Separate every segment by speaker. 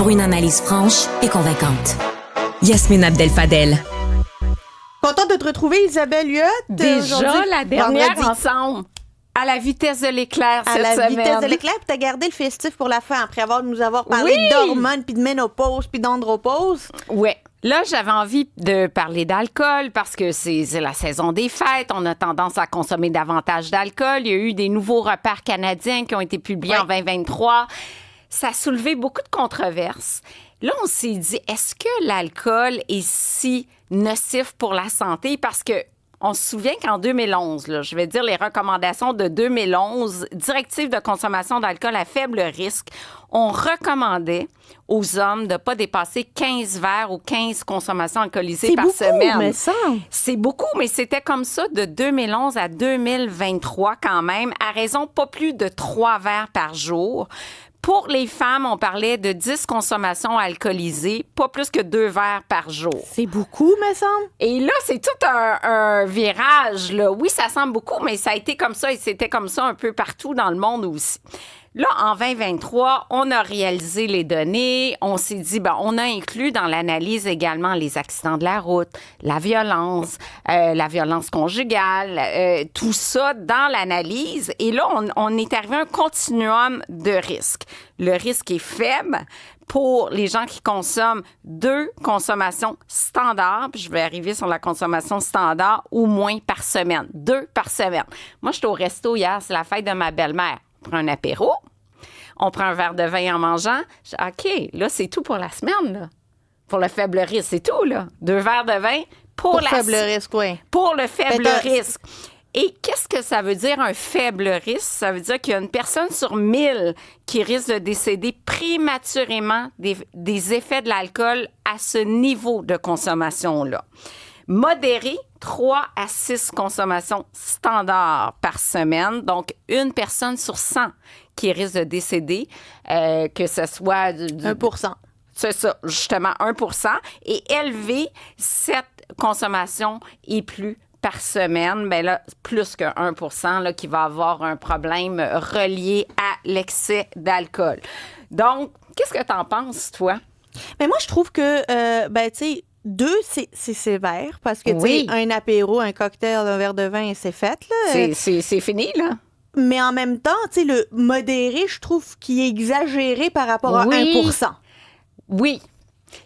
Speaker 1: pour une analyse franche et convaincante. Yasmine Abdel-Fadel.
Speaker 2: Contente de te retrouver, Isabelle Huot.
Speaker 3: Déjà la dernière ensemble. À la vitesse de l'éclair cette semaine.
Speaker 2: À la vitesse de l'éclair, puis t'as gardé le festif pour la fin, après nous avoir parlé d'hormones, puis de ménopause, puis d'andropause.
Speaker 3: Oui. Là, j'avais envie de parler d'alcool parce que c'est la saison des fêtes. On a tendance à consommer davantage d'alcool. Il y a eu des nouveaux repères canadiens qui ont été publiés en 2023. Ça a soulevé beaucoup de controverses. Là, on s'est dit, est-ce que l'alcool est si nocif pour la santé? Parce que on se souvient qu'en 2011, là, je vais dire les recommandations de 2011, directive de consommation d'alcool à faible risque, on recommandait aux hommes de ne pas dépasser 15 verres ou 15 consommations alcoolisées par semaine.
Speaker 2: Mais ça...
Speaker 3: C'est beaucoup, mais c'était comme ça de 2011 à 2023 quand même, à raison pas plus de 3 verres par jour. Pour les femmes, on parlait de 10 consommations alcoolisées, pas plus que 2 verres par jour.
Speaker 2: C'est beaucoup, me semble.
Speaker 3: Et là, c'est tout un virage, là. Oui, ça semble beaucoup, mais ça a été comme ça et c'était comme ça un peu partout dans le monde aussi. Là, en 2023, on a réalisé les données. On s'est dit, on a inclus dans l'analyse également les accidents de la route, la violence conjugale, tout ça dans l'analyse. Et là, on est arrivé à un continuum de risques. Le risque est faible pour les gens qui consomment 2 consommations standards, puis je vais arriver sur la consommation standard, ou moins par semaine. 2 par semaine. Moi, j'étais au resto hier, c'est la fête de ma belle-mère. On prend un apéro, on prend un verre de vin en mangeant. Je dis, OK, là, c'est tout pour la semaine, là. Pour le faible risque, c'est tout, là. 2 verres de vin pour
Speaker 2: le faible risque, oui.
Speaker 3: Pour le faible risque. Et qu'est-ce que ça veut dire, un faible risque? Ça veut dire qu'il y a une personne sur 1000 qui risque de décéder prématurément des effets de l'alcool à ce niveau de consommation-là. Modéré, 3 à 6 consommations standards par semaine. Donc, une personne sur 100 qui risque de décéder, que ce soit...
Speaker 2: 1%.
Speaker 3: C'est ça, justement, 1%. Et élevé, 7 consommations et plus par semaine, bien là, plus que 1% là, qui va avoir un problème relié à l'excès d'alcool. Donc, qu'est-ce que tu en penses, toi?
Speaker 2: Mais moi, je trouve que, tu sais, 2, c'est sévère parce que, tu sais, un apéro, un cocktail, un verre de vin, c'est fait, là.
Speaker 3: C'est fini, là.
Speaker 2: Mais en même temps, tu sais, le modéré, je trouve qu'il est exagéré par rapport à 1%.
Speaker 3: Oui,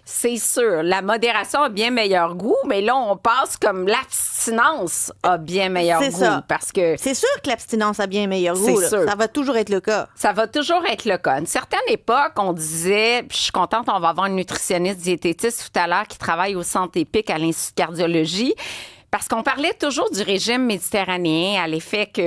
Speaker 3: c'est sûr. La modération a bien meilleur goût, mais là, on passe comme l'abstinence a bien meilleur goût.
Speaker 2: Ça.
Speaker 3: Parce que
Speaker 2: c'est sûr que l'abstinence a bien meilleur goût.
Speaker 3: Sûr.
Speaker 2: Ça va toujours être le cas.
Speaker 3: Ça va toujours être le cas. À une certaine époque, on disait, puis je suis contente, on va avoir une nutritionniste diététiste tout à l'heure qui travaille au Centre Épique à l'Institut de cardiologie. Parce qu'on parlait toujours du régime méditerranéen à l'effet que,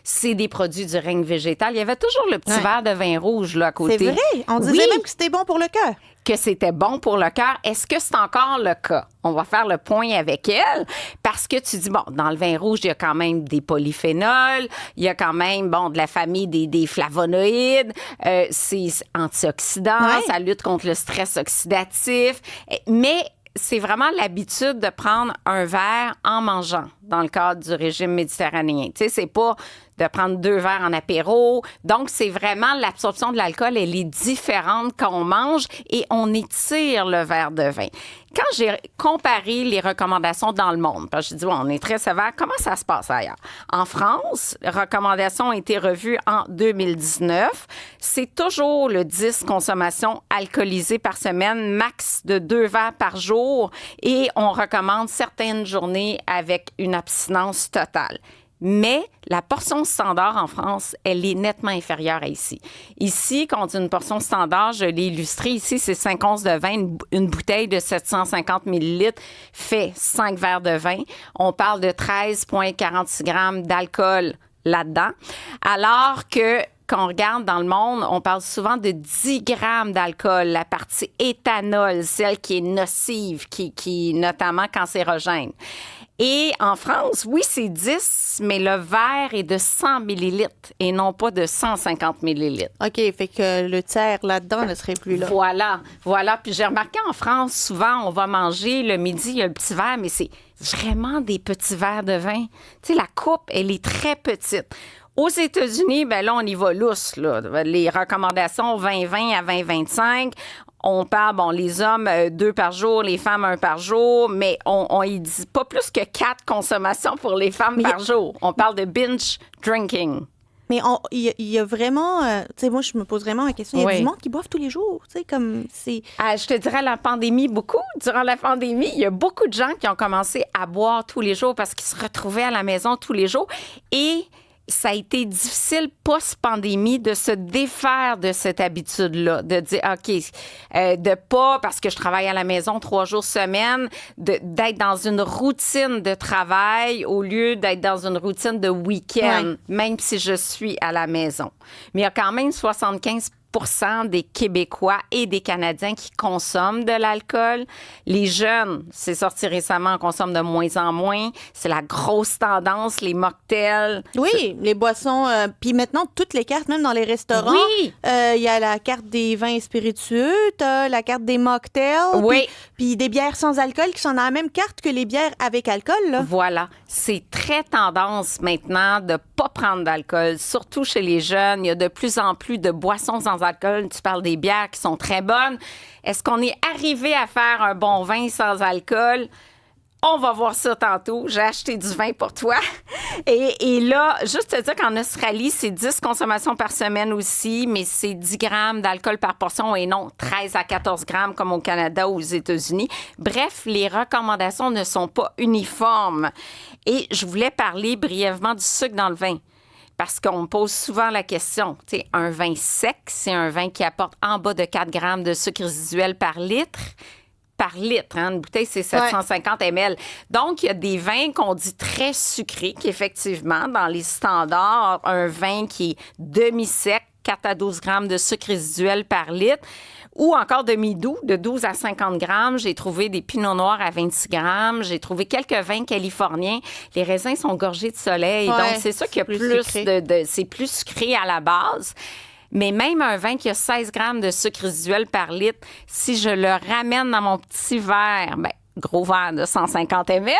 Speaker 3: c'est des produits du règne végétal. Il y avait toujours le petit verre de vin rouge là à côté.
Speaker 2: C'est vrai. On disait même que c'était bon pour le cœur.
Speaker 3: Que c'était bon pour le cœur. Est-ce que c'est encore le cas? On va faire le point avec elle parce que tu dis, dans le vin rouge, il y a quand même des polyphénols, il y a quand même, de la famille des flavonoïdes, c'est antioxydant, ça lutte contre le stress oxydatif, mais c'est vraiment l'habitude de prendre un verre en mangeant dans le cadre du régime méditerranéen. Tu sais, c'est pas de prendre 2 verres en apéro. Donc, c'est vraiment l'absorption de l'alcool, elle est différente quand on mange et on étire le verre de vin. Quand j'ai comparé les recommandations dans le monde, parce que je dis, on est très sévère, comment ça se passe ailleurs? En France, les recommandations ont été revues en 2019. C'est toujours le 10 consommations alcoolisées par semaine, max de 2 verres par jour, et on recommande certaines journées avec une abstinence totale. Mais la portion standard en France, elle est nettement inférieure à ici. Ici, quand on dit une portion standard, je l'ai illustré ici, c'est 5 onces de vin. Une bouteille de 750 millilitres fait 5 verres de vin. On parle de 13,46 grammes d'alcool là-dedans. Alors que quand on regarde dans le monde, on parle souvent de 10 grammes d'alcool, la partie éthanol, celle qui est nocive, qui est notamment cancérogène. Et en France, oui, c'est 10, mais le verre est de 100 millilitres et non pas de 150 millilitres.
Speaker 2: OK, fait que le tiers là-dedans ne serait plus là.
Speaker 3: Voilà. Puis j'ai remarqué en France, souvent, on va manger le midi, il y a un petit verre, mais c'est vraiment des petits verres de vin. Tu sais, la coupe, elle est très petite. Aux États-Unis, là, on y va lousse, là. Les recommandations 20-20 à 20-25, On parle, les hommes 2 par jour, les femmes 1 par jour, mais on y dit pas plus que 4 consommations pour les femmes par jour. On parle de binge drinking.
Speaker 2: Mais il y a vraiment... tu sais, moi, je me pose vraiment la question. Il y a du monde qui boivent tous les jours. Tu sais, comme c'est...
Speaker 3: Je te dirais, la pandémie, beaucoup. Durant la pandémie, il y a beaucoup de gens qui ont commencé à boire tous les jours parce qu'ils se retrouvaient à la maison tous les jours. Et ça a été difficile post-pandémie de se défaire de cette habitude-là, de dire, OK, de pas, parce que je travaille à la maison 3 jours semaine, d'être dans une routine de travail au lieu d'être dans une routine de week-end, même si je suis à la maison. Mais il y a quand même 75% des Québécois et des Canadiens qui consomment de l'alcool. Les jeunes, c'est sorti récemment, consomment de moins en moins. C'est la grosse tendance, les mocktails.
Speaker 2: Oui, les boissons. Puis maintenant, toutes les cartes, même dans les restaurants, il y a la carte des vins spiritueux, t'as la carte des mocktails, puis des bières sans alcool qui sont dans la même carte que les bières avec alcool. Là.
Speaker 3: Voilà. C'est très tendance maintenant de pas prendre d'alcool, surtout chez les jeunes. Il y a de plus en plus de boissons sans alcool. Tu parles des bières qui sont très bonnes. Est-ce qu'on est arrivé à faire un bon vin sans alcool? On va voir ça tantôt. J'ai acheté du vin pour toi. Et là, juste te dire qu'en Australie, c'est 10 consommations par semaine aussi, mais c'est 10 grammes d'alcool par portion et non 13 à 14 grammes comme au Canada ou aux États-Unis. Bref, les recommandations ne sont pas uniformes. Et je voulais parler brièvement du sucre dans le vin. Parce qu'on me pose souvent la question, tu sais, un vin sec, c'est un vin qui apporte en bas de 4 grammes de sucre résiduel par litre. Par litre, hein? Une bouteille, c'est 750 ml. Donc, il y a des vins qu'on dit très sucrés, qu'effectivement, dans les standards, un vin qui est demi-sec, 4 à 12 grammes de sucre résiduel par litre, ou encore demi-doux, de 12 à 50 grammes. J'ai trouvé des pinots noirs à 26 grammes. J'ai trouvé quelques vins californiens. Les raisins sont gorgés de soleil. Donc, c'est ça qu'il y a plus c'est plus sucré à la base. Mais même un vin qui a 16 grammes de sucre résiduel par litre, si je le ramène dans mon petit verre, gros verre de 150 ml,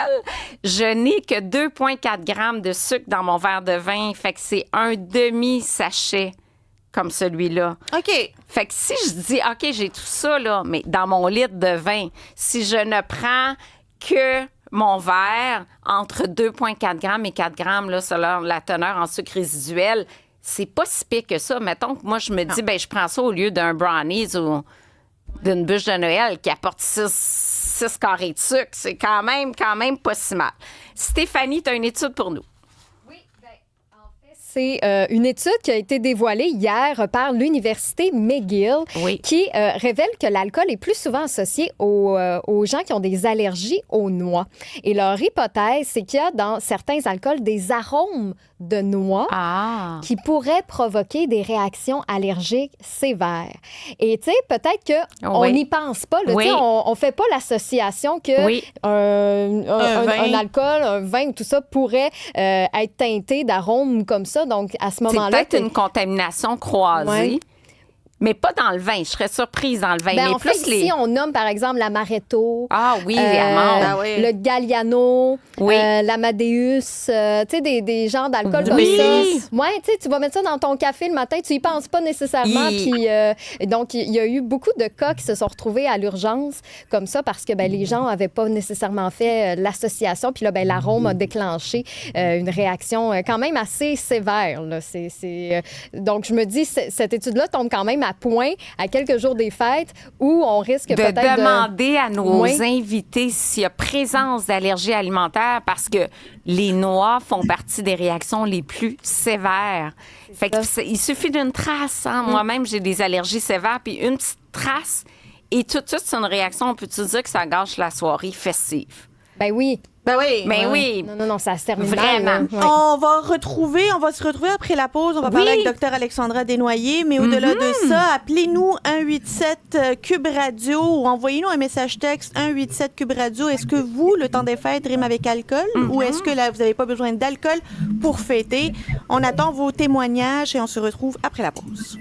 Speaker 3: je n'ai que 2,4 grammes de sucre dans mon verre de vin. Fait que c'est un demi-sachet comme celui-là.
Speaker 2: OK.
Speaker 3: Fait que si je dis, OK, j'ai tout ça, là, mais dans mon litre de vin, si je ne prends que mon verre entre 2,4 grammes et 4 grammes, là, selon la teneur en sucre résiduel, c'est pas si pire que ça. Mettons que moi, je me dis, je prends ça au lieu d'un brownies ou d'une bûche de Noël qui apporte 6 carrés de sucre. C'est quand même pas si mal. Stéphanie, tu as une étude pour nous.
Speaker 4: C'est une étude qui a été dévoilée hier par l'Université McGill qui révèle que l'alcool est plus souvent associé aux gens qui ont des allergies aux noix. Et leur hypothèse, c'est qu'il y a dans certains alcools des arômes de noix qui pourraient provoquer des réactions allergiques sévères. Et tu sais, peut-être qu'on n'y pense pas. Là, on fait pas l'association que un alcool, un vin ou tout ça pourrait être teinté d'arômes comme ça. Donc, à ce moment-là...
Speaker 3: C'est peut-être une contamination croisée. Mais pas dans le vin. Je serais surprise dans le vin. Mais
Speaker 4: en
Speaker 3: plus
Speaker 4: fait, ici, on nomme, par exemple, l'amaretto.
Speaker 3: Les amandes.
Speaker 4: Le Galliano, l'Amadeus. Tu sais, des genres d'alcool comme ça. Ouais, tu sais, tu vas mettre ça dans ton café le matin, tu y penses pas nécessairement. Puis, donc, il y a eu beaucoup de cas qui se sont retrouvés à l'urgence comme ça parce que les gens n'avaient pas nécessairement fait l'association. Puis là, l'arôme a déclenché une réaction quand même assez sévère. Là. Donc, je me dis, cette étude-là tombe quand même à point à quelques jours des fêtes où on risque peut-être de
Speaker 3: demander à nos invités s'il y a présence d'allergies alimentaires parce que les noix font partie des réactions les plus sévères. Fait il suffit d'une trace. Hein? Moi-même, j'ai des allergies sévères, puis une petite trace et tout de suite, c'est une réaction. On peut-tu dire que ça gâche la soirée festive?
Speaker 4: Ben oui.
Speaker 3: Oui.
Speaker 4: Non, ça se termine
Speaker 3: vraiment.
Speaker 4: Mal,
Speaker 2: On va se retrouver après la pause. On va parler avec Dr. Alexandra Desnoyers. Mais au-delà de ça, appelez-nous 187 Cube Radio ou envoyez-nous un message texte 187 Cube Radio. Est-ce que vous, le temps des fêtes, rime avec alcool ou est-ce que là, vous n'avez pas besoin d'alcool pour fêter? On attend vos témoignages et on se retrouve après la pause.